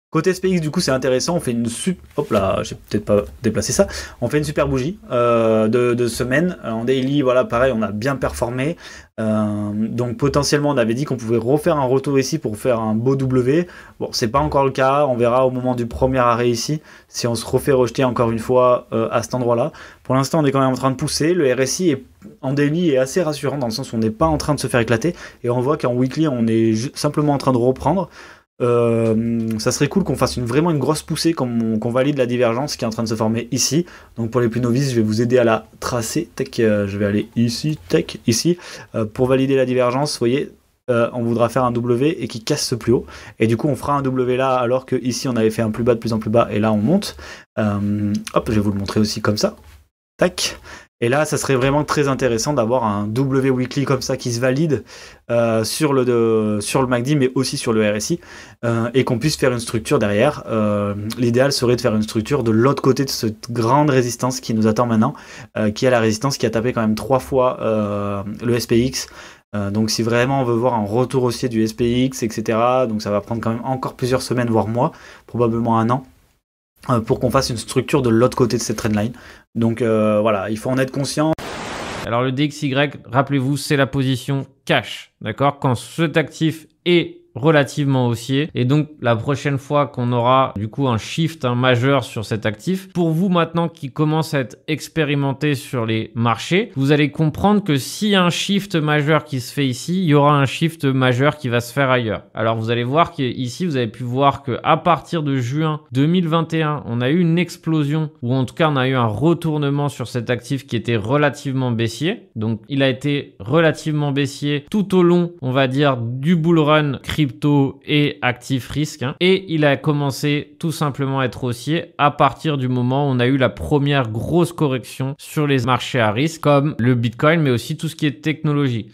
Côté SPX, du coup, c'est intéressant. On fait une hop là, j'ai peut-être pas déplacé ça. On fait une super bougie de semaine en daily. Voilà, pareil, on a bien performé. Donc potentiellement, on avait dit qu'on pouvait refaire un retour ici pour faire un beau W. Bon, c'est pas encore le cas. On verra au moment du premier arrêt ici si on se refait rejeter encore une fois à cet endroit-là. Pour l'instant, on est quand même en train de pousser. Le RSI en daily est assez rassurant dans le sens où on n'est pas en train de se faire éclater et on voit qu'en weekly, on est simplement en train de reprendre. Ça serait cool qu'on fasse vraiment une grosse poussée, qu'on valide la divergence qui est en train de se former ici. Donc pour les plus novices, je vais vous aider à la tracer. Je vais aller ici, ici. Pour valider la divergence, vous voyez, on voudra faire un W et qui casse ce plus haut. Et du coup, on fera un W là, alors que ici on avait fait un plus bas de plus en plus bas, et là on monte. Hop, je vais vous le montrer aussi comme ça. Tac. Et là, ça serait vraiment très intéressant d'avoir un W weekly comme ça qui se valide sur le MACD, mais aussi sur le RSI, et qu'on puisse faire une structure derrière. L'idéal serait de faire une structure de l'autre côté de cette grande résistance qui nous attend maintenant, qui est la résistance qui a tapé quand même 3 fois le SPX. Donc si vraiment on veut voir un retour haussier du SPX, etc., donc ça va prendre quand même encore plusieurs semaines, voire mois, probablement un an, pour qu'on fasse une structure de l'autre côté de cette trendline. Donc voilà, il faut en être conscient. Alors le DXY, rappelez-vous, c'est la position cash, d'accord? Quand cet actif est relativement haussier, et donc la prochaine fois qu'on aura du coup un shift majeur sur cet actif, pour vous maintenant qui commence à être expérimenté sur les marchés, vous allez comprendre que s'il y a un shift majeur qui se fait ici, il y aura un shift majeur qui va se faire ailleurs. Alors vous allez voir qu'ici vous avez pu voir que à partir de juin 2021, on a eu une explosion, ou en tout cas on a eu un retournement sur cet actif qui était relativement baissier. Donc il a été relativement baissier tout au long, on va dire, du bull run crypto et actif risque, hein. Et il a commencé tout simplement à être haussier à partir du moment où on a eu la première grosse correction sur les marchés à risque comme le Bitcoin, mais aussi tout ce qui est technologie.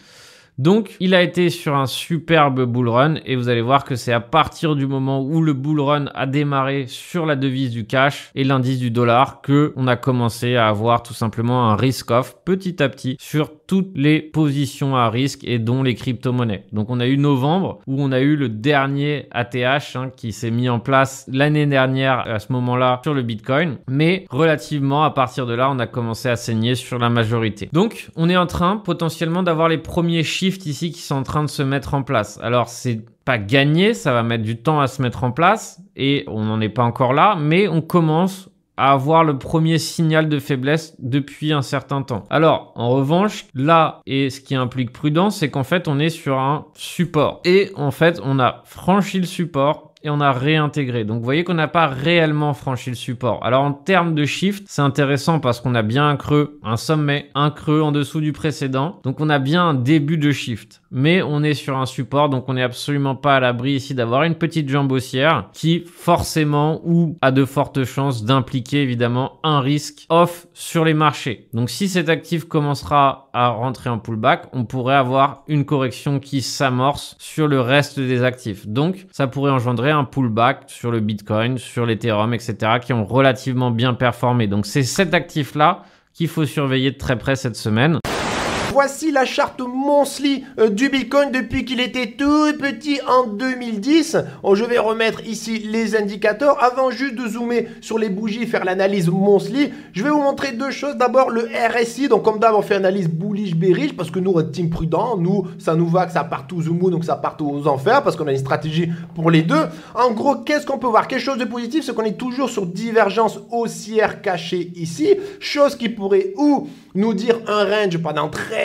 Donc, il a été sur un superbe bull run et vous allez voir que c'est à partir du moment où le bull run a démarré sur la devise du cash et l'indice du dollar que on a commencé à avoir tout simplement un risk-off petit à petit sur toutes les positions à risque et dont les crypto-monnaies. Donc, on a eu novembre où on a eu le dernier ATH qui s'est mis en place l'année dernière à ce moment-là sur le Bitcoin. Mais relativement, à partir de là, on a commencé à saigner sur la majorité. Donc, on est en train potentiellement d'avoir les premiers shifts ici qui sont en train de se mettre en place. Alors, c'est pas gagné, ça va mettre du temps à se mettre en place et on n'en est pas encore là, mais on commence à avoir le premier signal de faiblesse depuis un certain temps. Alors, en revanche, là, et ce qui implique prudence, c'est qu'en fait, on est sur un support. Et en fait, on a franchi le support et on a réintégré. Donc, vous voyez qu'on n'a pas réellement franchi le support. Alors, en termes de shift, c'est intéressant parce qu'on a bien un creux, un sommet, un creux en dessous du précédent. Donc, on a bien un début de shift. Mais on est sur un support, donc on n'est absolument pas à l'abri ici d'avoir une petite jambe haussière qui, forcément, ou a de fortes chances d'impliquer, évidemment, un risque off sur les marchés. Donc, si cet actif commencera à rentrer en pullback, on pourrait avoir une correction qui s'amorce sur le reste des actifs. Donc, ça pourrait engendrer un pullback sur le Bitcoin, sur l'Ethereum, etc. qui ont relativement bien performé. Donc, c'est cet actif-là qu'il faut surveiller de très près cette semaine. Voici la charte monthly du Bitcoin depuis qu'il était tout petit en 2010. Je vais remettre ici les indicateurs. Avant juste de zoomer sur les bougies, faire l'analyse monthly, je vais vous montrer deux choses. D'abord le RSI. Donc comme d'hab, on fait analyse bullish, bearish parce que nous, on est team prudent. Nous, ça nous va que ça parte to the moon, donc ça parte aux enfers parce qu'on a une stratégie pour les deux. En gros, qu'est-ce qu'on peut voir? Quelque chose de positif, c'est qu'on est toujours sur divergence haussière cachée ici. Chose qui pourrait ou nous dire un range pendant très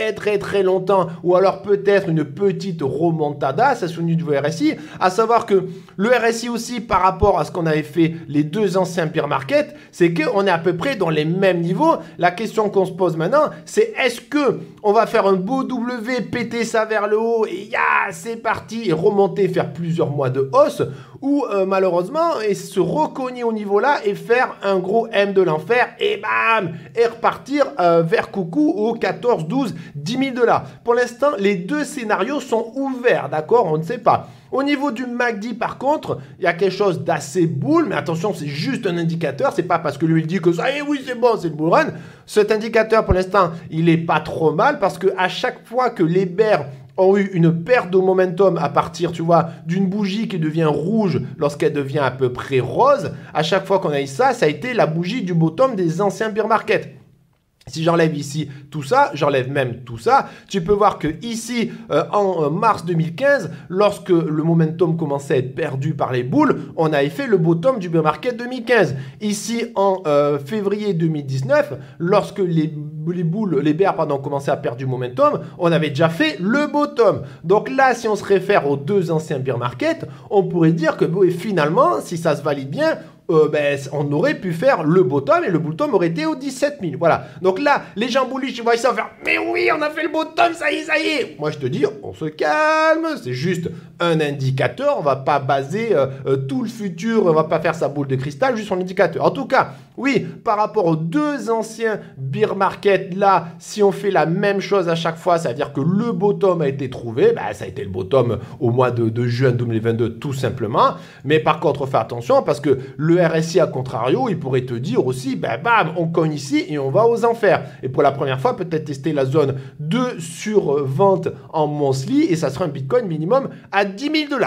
longtemps ou alors peut-être une petite remontada, ça c'est au niveau du RSI, à savoir que le RSI aussi par rapport à ce qu'on avait fait les deux anciens bear market, c'est qu'on est à peu près dans les mêmes niveaux. La question qu'on se pose maintenant, c'est est-ce que on va faire un beau W, péter ça vers le haut et c'est parti et remonter, faire plusieurs mois de hausse, ou malheureusement et se recogner au niveau là et faire un gros M de l'enfer et bam et repartir vers coucou aux 14, 12, 10 000 $. Pour l'instant, les deux scénarios sont ouverts, d'accord? On ne sait pas. Au niveau du MACD, par contre, il y a quelque chose d'assez bull, mais attention, c'est juste un indicateur. C'est pas parce que lui, il dit que ça, oui, c'est bon, c'est le bull run. Cet indicateur, pour l'instant, il est pas trop mal parce que à chaque fois que les bears ont eu une perte de momentum à partir, tu vois, d'une bougie qui devient rouge lorsqu'elle devient à peu près rose, à chaque fois qu'on a eu ça, ça a été la bougie du bottom des anciens bear market. Si j'enlève ici tout ça, j'enlève même tout ça, tu peux voir que ici, en mars 2015, lorsque le momentum commençait à être perdu par les bulls, on avait fait le bottom du bear market 2015. Ici, en février 2019, lorsque les bears commençaient à perdre du momentum, on avait déjà fait le bottom. Donc là, si on se réfère aux deux anciens bear market, on pourrait dire que finalement, si ça se valide bien, on aurait pu faire le bottom et le bottom aurait été aux 17 000. Voilà. Donc là, les gens bullish, ils voient ça faire mais oui, on a fait le bottom, ça y est. Moi, je te dis, on se calme. C'est juste un indicateur, on va pas baser tout le futur, on va pas faire sa boule de cristal juste sur l'indicateur. En tout cas, oui, par rapport aux deux anciens bear market, là, si on fait la même chose à chaque fois, ça veut dire que le bottom a été trouvé, bah, ça a été le bottom au mois de juin 2022 tout simplement, mais par contre, fais attention parce que le RSI, à contrario, il pourrait te dire aussi, bah, bam, on cogne ici et on va aux enfers. Et pour la première fois, peut-être tester la zone de survente en monthly et ça sera un Bitcoin minimum à 10 000 $.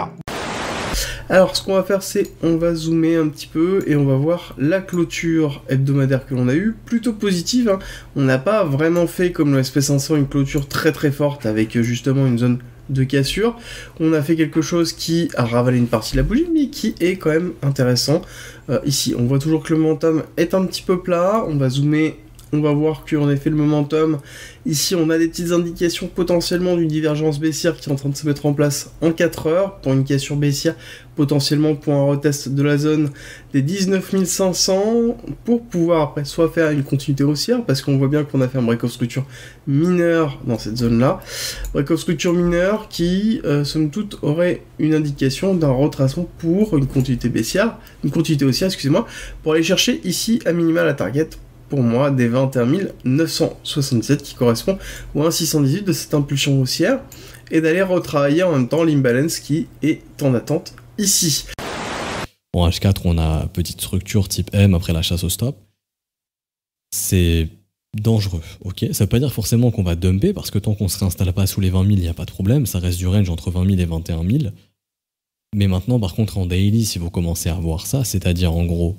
Alors, ce qu'on va faire, c'est on va zoomer un petit peu et on va voir la clôture hebdomadaire que l'on a eue, plutôt positive. Hein. On n'a pas vraiment fait comme le SP500 une clôture très très forte avec justement une zone de cassure. On a fait quelque chose qui a ravalé une partie de la bougie, mais qui est quand même intéressant. Ici, on voit toujours que le momentum est un petit peu plat. On va zoomer. On va voir qu'en effet le momentum, ici on a des petites indications potentiellement d'une divergence baissière qui est en train de se mettre en place en 4 heures, pour une cassure baissière, potentiellement pour un retest de la zone des 19 500, pour pouvoir après soit faire une continuité haussière, parce qu'on voit bien qu'on a fait un break-off structure mineur dans cette zone-là, break-off structure mineur qui, somme toute, aurait une indication d'un retracement pour une continuité baissière, une continuité haussière, excusez-moi, pour aller chercher ici à minima la target, pour moi, des 21 967 qui correspond au 1,618 de cette impulsion haussière et d'aller retravailler en même temps l'imbalance qui est en attente ici. En H4, on a petite structure type M après la chasse au stop. C'est dangereux, ok? Ça veut pas dire forcément qu'on va dumper parce que tant qu'on se réinstalle pas sous les 20 000, il n'y a pas de problème. Ça reste du range entre 20 000 et 21 000. Mais maintenant, par contre, en daily, si vous commencez à voir ça, c'est-à-dire en gros,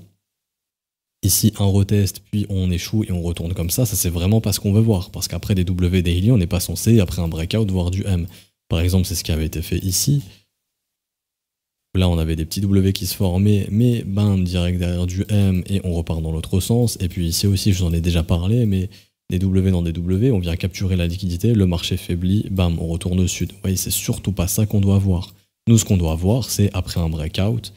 ici, un retest, puis on échoue et on retourne comme ça c'est vraiment pas ce qu'on veut voir. Parce qu'après des W daily, on n'est pas censé, après un breakout, voir du M. Par exemple, c'est ce qui avait été fait ici. Là, on avait des petits W qui se formaient, mais bam, direct derrière du M, et on repart dans l'autre sens. Et puis ici aussi, je vous en ai déjà parlé, mais des W dans des W, on vient capturer la liquidité, le marché faiblit, bam, on retourne au sud. Vous voyez, c'est surtout pas ça qu'on doit voir. Nous, ce qu'on doit voir, c'est après un breakout,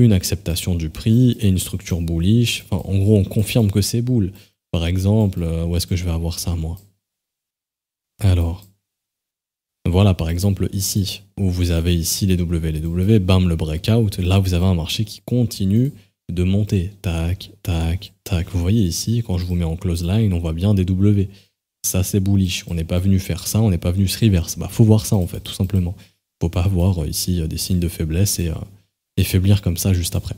une acceptation du prix et une structure bullish. Enfin, en gros, on confirme que c'est bull. Par exemple, où est-ce que je vais avoir ça, moi? Alors, voilà, par exemple, ici, où vous avez ici les W, bam, le breakout. Là, vous avez un marché qui continue de monter. Tac, tac, tac. Vous voyez ici, quand je vous mets en close line, on voit bien des W. Ça, c'est bullish. On n'est pas venu faire ça, on n'est pas venu se reverse. Bah, faut voir ça, en fait, tout simplement. Faut pas avoir ici des signes de faiblesse et faiblir comme ça juste après.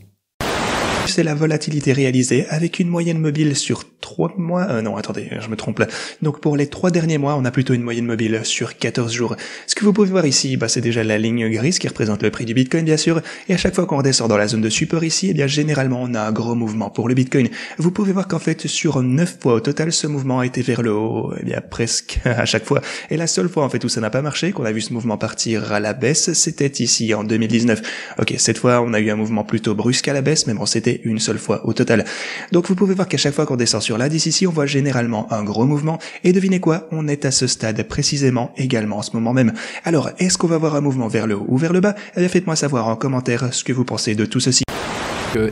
C'est la volatilité réalisée avec une moyenne mobile sur 3 mois. Non, attendez, je me trompe là. Donc pour les 3 derniers mois, on a plutôt une moyenne mobile sur 14 jours. Ce que vous pouvez voir ici, c'est déjà la ligne grise qui représente le prix du Bitcoin, bien sûr. Et à chaque fois qu'on redescend dans la zone de support ici, eh bien généralement on a un gros mouvement pour le Bitcoin. Vous pouvez voir qu'en fait sur 9 fois au total, ce mouvement a été vers le haut, eh bien presque à chaque fois. Et la seule fois en fait où ça n'a pas marché, qu'on a vu ce mouvement partir à la baisse, c'était ici en 2019. Ok, cette fois on a eu un mouvement plutôt brusque à la baisse, mais bon, c'était une seule fois au total. Donc vous pouvez voir qu'à chaque fois qu'on descend sur l'indice ici, on voit généralement un gros mouvement. Et devinez quoi? On est à ce stade précisément également en ce moment même. Alors, est-ce qu'on va voir un mouvement vers le haut ou vers le bas? Eh bien, faites-moi savoir en commentaire ce que vous pensez de tout ceci.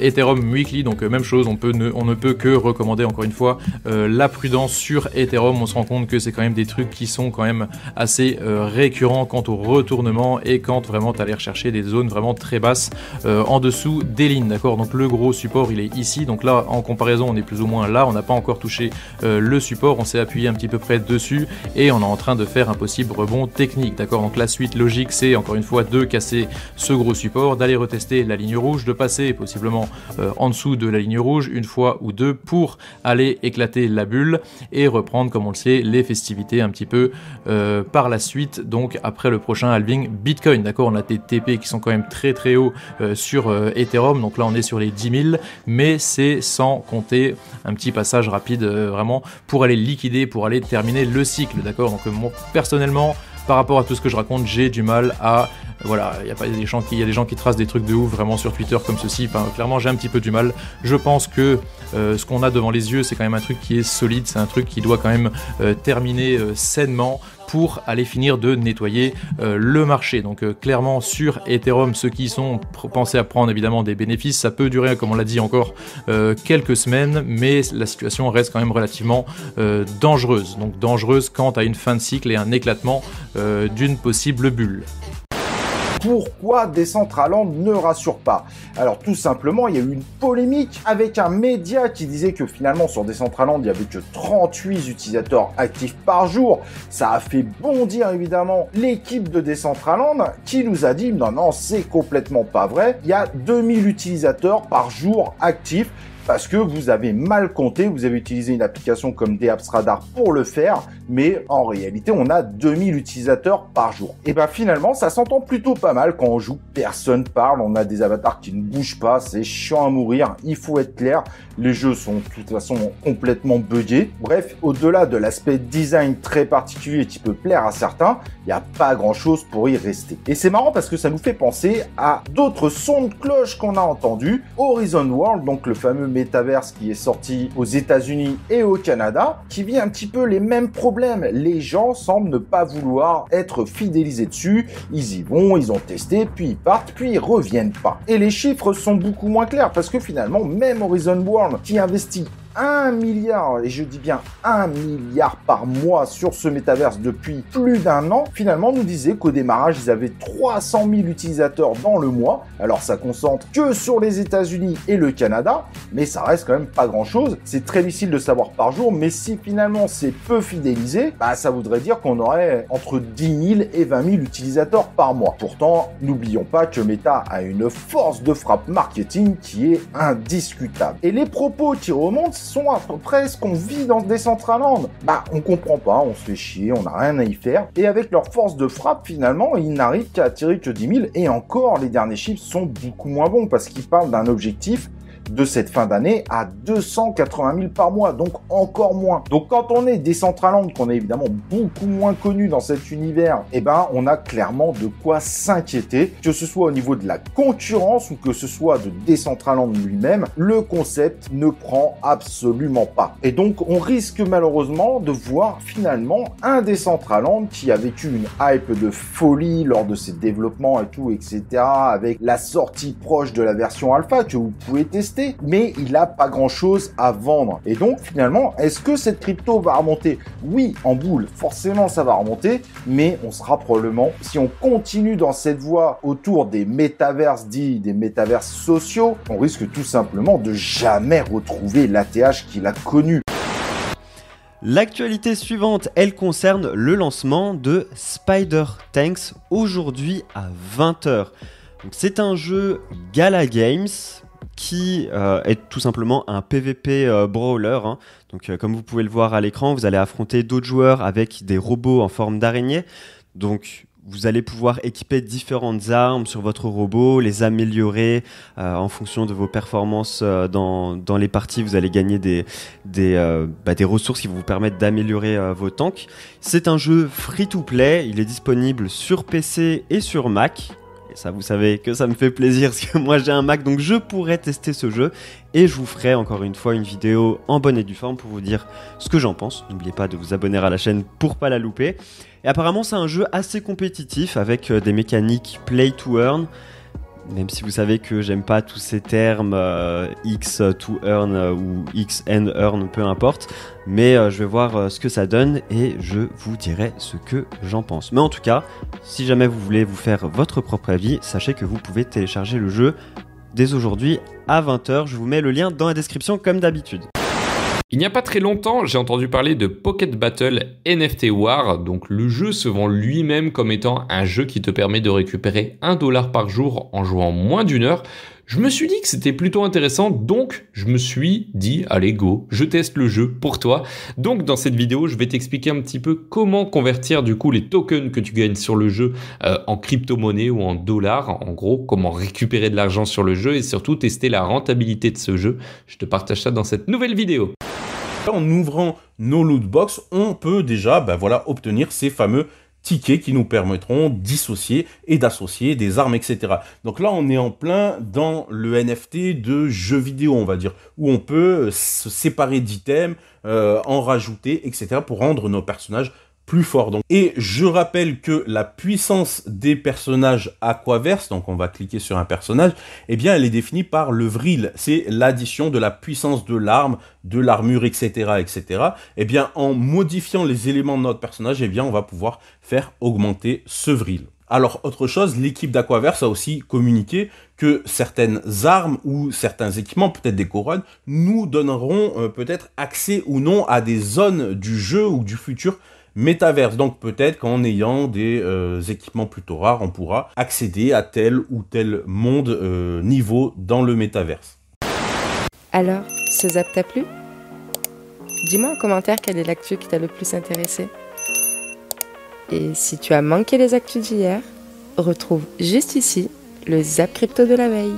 Ethereum Weekly, donc même chose, on ne peut que recommander encore une fois la prudence sur Ethereum. On se rend compte que c'est quand même des trucs qui sont quand même assez récurrents quant au retournement et quand vraiment tu allais rechercher des zones vraiment très basses en dessous des lignes, d'accord? Donc le gros support il est ici, donc là en comparaison on est plus ou moins là, on n'a pas encore touché le support, on s'est appuyé un petit peu près dessus et on est en train de faire un possible rebond technique, d'accord? Donc la suite logique c'est encore une fois de casser ce gros support, d'aller retester la ligne rouge, de passer possiblement en dessous de la ligne rouge une fois ou deux pour aller éclater la bulle et reprendre, comme on le sait, les festivités un petit peu par la suite, donc après le prochain halving Bitcoin, d'accord? On a des TP qui sont quand même très très hauts sur Ethereum, donc là on est sur les 10 000, mais c'est sans compter un petit passage rapide vraiment pour aller liquider, pour aller terminer le cycle, d'accord? Donc moi personnellement, par rapport à tout ce que je raconte, j'ai du mal à... Voilà, il y a des gens qui tracent des trucs de ouf vraiment sur Twitter comme ceci. Enfin, clairement, j'ai un petit peu du mal. Je pense que ce qu'on a devant les yeux, c'est quand même un truc qui est solide. C'est un truc qui doit quand même terminer sainement pour aller finir de nettoyer le marché. Donc clairement sur Ethereum, ceux qui sont pensés à prendre évidemment des bénéfices, ça peut durer, comme on l'a dit, encore quelques semaines, mais la situation reste quand même relativement dangereuse. Donc dangereuse quant à une fin de cycle et un éclatement d'une possible bulle. pourquoi Decentraland ne rassure pas? Alors tout simplement, il y a eu une polémique avec un média qui disait que finalement sur Decentraland, il y avait que 38 utilisateurs actifs par jour. Ça a fait bondir évidemment l'équipe de Decentraland qui nous a dit non, c'est complètement pas vrai. Il y a 2000 utilisateurs par jour actifs. Parce que vous avez mal compté, vous avez utilisé une application comme DApps Radar pour le faire, mais en réalité, on a 2000 utilisateurs par jour. Et ben finalement, ça s'entend plutôt pas mal quand on joue, personne parle, on a des avatars qui ne bougent pas, c'est chiant à mourir, il faut être clair, les jeux sont de toute façon complètement buggés. Bref, au-delà de l'aspect design très particulier qui peut plaire à certains, il n'y a pas grand-chose pour y rester. Et c'est marrant parce que ça nous fait penser à d'autres sons de cloche qu'on a entendus. Horizon World, donc le fameux Metaverse qui est sorti aux États-Unis et au Canada, qui vit un petit peu les mêmes problèmes. Les gens semblent ne pas vouloir être fidélisés dessus. Ils y vont, ils ont testé, puis ils partent, puis ils reviennent pas. Et les chiffres sont beaucoup moins clairs parce que finalement, même Horizon World qui investit 1 milliard, et je dis bien 1 milliard par mois sur ce métaverse depuis plus d'1 an, finalement nous disait qu'au démarrage, ils avaient 300 000 utilisateurs dans le mois. Alors ça concentre que sur les États-Unis et le Canada, mais ça reste quand même pas grand-chose. C'est très difficile de savoir par jour, mais si finalement c'est peu fidélisé, bah ça voudrait dire qu'on aurait entre 10 000 et 20 000 utilisateurs par mois. Pourtant, n'oublions pas que Meta a une force de frappe marketing qui est indiscutable. Et les propos qui remontent sont à peu près ce qu'on vit dans Decentraland. Bah, on comprend pas, on se fait chier, on n'a rien à y faire. Et avec leur force de frappe, finalement, ils n'arrivent qu'à attirer que 10 000. Et encore, les derniers chiffres sont beaucoup moins bons parce qu'ils parlent d'un objectif de cette fin d'année à 280 000 par mois, donc encore moins. Donc quand on est Decentraland, qu'on est évidemment beaucoup moins connu dans cet univers, eh ben on a clairement de quoi s'inquiéter, que ce soit au niveau de la concurrence ou que ce soit de Decentraland lui-même, le concept ne prend absolument pas. Et donc on risque malheureusement de voir finalement un Decentraland qui a vécu une hype de folie lors de ses développements et tout, etc., avec la sortie proche de la version alpha que vous pouvez tester, mais il n'a pas grand chose à vendre. Et donc finalement, est-ce que cette crypto va remonter? Oui, en boule, forcément ça va remonter, mais on sera probablement, si on continue dans cette voie autour des métaverses dits, des métaverses sociaux, on risque tout simplement de jamais retrouver l'ATH qu'il a connu. L'actualité suivante, elle concerne le lancement de Spider Tanks aujourd'hui à 20h. C'est un jeu Gala Games qui est tout simplement un PvP brawler. Hein. Donc comme vous pouvez le voir à l'écran, vous allez affronter d'autres joueurs avec des robots en forme d'araignée. Donc vous allez pouvoir équiper différentes armes sur votre robot, les améliorer en fonction de vos performances dans les parties. Vous allez gagner des ressources qui vont vous permettre d'améliorer vos tanks. C'est un jeu free-to-play, il est disponible sur PC et sur Mac. Et ça, vous savez que ça me fait plaisir parce que moi j'ai un Mac, donc je pourrais tester ce jeu. Et je vous ferai encore une fois une vidéo en bonne et due forme pour vous dire ce que j'en pense. N'oubliez pas de vous abonner à la chaîne pour pas la louper. Et apparemment c'est un jeu assez compétitif avec des mécaniques play to earn. Même si vous savez que j'aime pas tous ces termes X to earn ou X and earn, peu importe. Mais je vais voir ce que ça donne et je vous dirai ce que j'en pense. Mais en tout cas, si jamais vous voulez vous faire votre propre avis, sachez que vous pouvez télécharger le jeu dès aujourd'hui à 20h. Je vous mets le lien dans la description comme d'habitude. Il n'y a pas très longtemps, j'ai entendu parler de Pocket Battle NFT War, donc le jeu se vend lui-même comme étant un jeu qui te permet de récupérer $1 par jour en jouant moins d'1 heure. Je me suis dit que c'était plutôt intéressant, donc je me suis dit, allez go, je teste le jeu pour toi. Donc dans cette vidéo, je vais t'expliquer un petit peu comment convertir du coup les tokens que tu gagnes sur le jeu en crypto-monnaie ou en dollars. En gros, comment récupérer de l'argent sur le jeu et surtout tester la rentabilité de ce jeu. Je te partage ça dans cette nouvelle vidéo. En ouvrant nos lootbox, on peut déjà obtenir ces fameux tickets qui nous permettront dissocier et d'associer des armes, etc. Donc là, on est en plein dans le NFT de jeux vidéo, on va dire, où on peut se séparer d'items, en rajouter, etc. pour rendre nos personnages plus forts. Donc, et je rappelle que la puissance des personnages Aquaverse, donc on va cliquer sur un personnage, eh bien elle est définie par le vril. C'est l'addition de la puissance de l'arme, de l'armure, etc., etc. Eh bien en modifiant les éléments de notre personnage, eh bien on va pouvoir faire augmenter ce vril. Alors, autre chose, l'équipe d'Aquaverse a aussi communiqué que certaines armes ou certains équipements, peut-être des couronnes, nous donneront peut-être accès ou non à des zones du jeu ou du futur métaverse. Donc peut-être qu'en ayant des équipements plutôt rares, on pourra accéder à tel ou tel monde niveau dans le métaverse. Alors, ce zap t'a plu ? Dis-moi en commentaire quelle est l'actu qui t'a le plus intéressé. Et si tu as manqué les actus d'hier, retrouve juste ici le Zap Crypto de la veille.